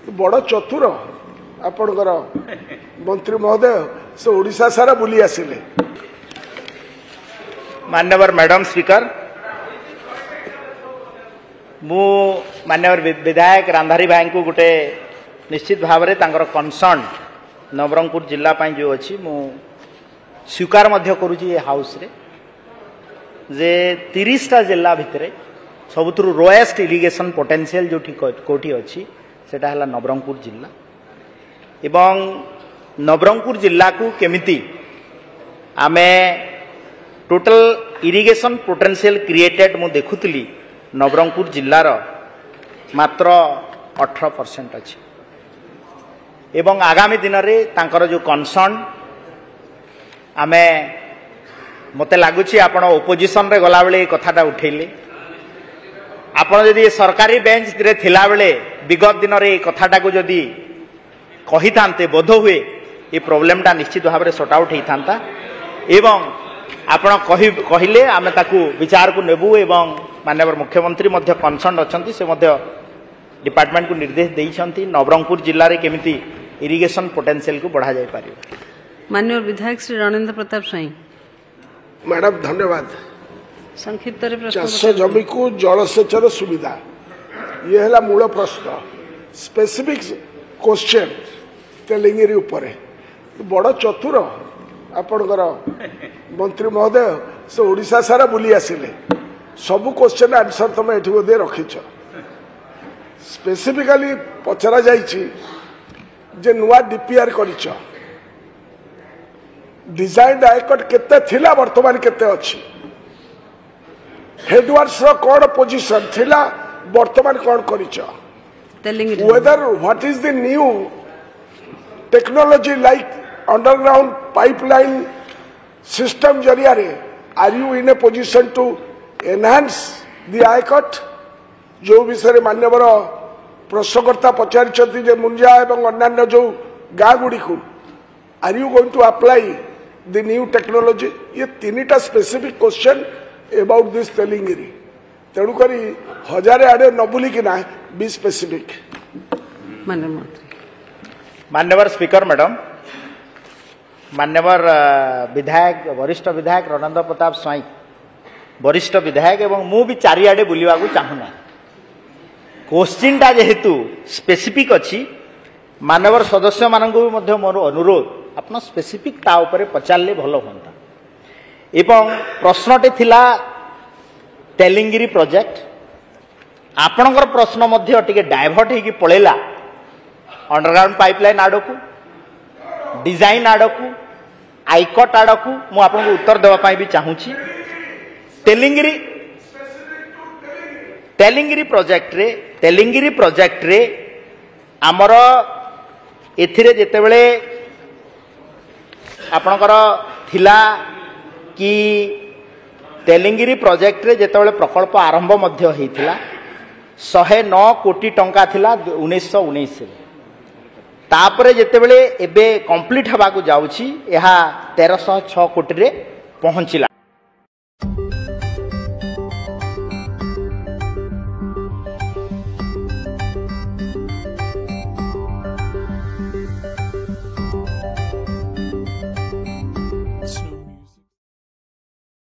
बड़ चतुर आपणकर मंत्री महोदय से ओडिशा सारा बुली आसिले। मान्यवर मैडम स्पीकर मु मान्यवर विधायक रांधारी भाई को गोटे निश्चित भाव में कंसर्न नवरंगपुर जिला जो अच्छी मु स्वीकार करुँची हाउस रे जे 30टा जिला भितर सबुठ रोएस्ट इरिगेशन पोटेंशियल जो कोठी अच्छी सेटा है नवरंगपुर जिला एवं नवरंगपुर जिला को केमिति आमे टोटल इरिगेशन पोटेंशियल क्रिएटेड मु देखुली नवरंगपुर जिलार मात्र 18% अच्छी एवं आगामी दिन में तांकर जो कंसर्न आमे मते लगुच आपण ओपोजिशन रे गला बेले कथाटा उठेले आपण जदि सरकारी बेंच रे थिला बेले विगत दिन रे कथाटा को जदि कही थांते बोध हुए ये प्रॉब्लमटा निश्चित भाव में सॉर्ट आउट होता एवं आपण कहिले आमे ताकू विचार को नेबू एवं माननीय मुख्यमंत्री मध्य कंसर्न अच्छी से मध्य डिपार्टमेंट को निर्देश देइछंती नवरंगपुर जिल्ला रे केमिति इरिगेशन पोटेंशियल को बढ़ा जाय पारियो। माननीय विधायक श्री रणेंद्र प्रताप स्वाई। मैडम धन्यवाद। संक्षिप्त चाष जमी को जलसेचन सुविधा ये है मूल प्रश्न स्पेसिफिक क्वेश्चन तेलिंगिरी ऊपर बड़ चतुर आपणकर मंत्री महोदय से ओडिशा सारा बुली आसिले सबु क्वेश्चन आंसर तुम ये बोधे रखिच स्पेसिफिकली पचरा जाइछि जे नुआ डीपीआर करिच डिजाइन आयकट केते थिला वर्तमान केते अछि हेडवर्क्स रो कोन पोजीशन थिला वर्तमान कोन करिच whether what is the new technology like underground pipeline system जरिया रे are you in a position to enhance the आयकट जो विषय मान्यवर प्रश्नकर्ता पचारि जे मुंजा एवं अन्य जो गाँ गुड़ी को are you going to apply the new technology ये तीनटा स्पेसिफिक क्वेश्चन अबाउट दिस तेलिंगिरी तेणुक हजारे आड़े न बुलिकी ना बी स्पेसिफिक। मान्यवर स्पीकर मैडम मान्यवर विधायक वरिष्ठ विधायक रणेंद्र प्रताप स्वाई वरिष्ठ विधायक एवं मु भी चारिआडे बुलिवा को चाहूना क्वेश्चन टा जेहेतु स्पेसिफिक अच्छी मानवर सदस्य मानक भी मोर अनुरोध आपन स्पेसिफिक ता ऊपर पचारे भल होता एवं प्रश्नटे थिला तेलिंगिरी प्रोजेक्ट आपणकर प्रश्न मध्य टिके डाइवर्ट होगी पळेला अंडरग्राउंड पाइपलाइन आड़ को डिजाइन आड़ को आयकट आड़ को मु आपन उत्तर देवाई भी चाहूँगी तेलिंगिरी प्रोजेक्ट रे आमर एथिरे जेतेबेले आपणकर थिला कि तेलिंगिरी प्रोजेक्ट रे जेतेबेले प्रकल्प आरंभ मध्य होइथिला 109 कोटी टंका थिला 1919 तापरे जेतेबेले एबे कंप्लीट हबा को जाउछि एहा 1306 कोटी रे पहुंचिला।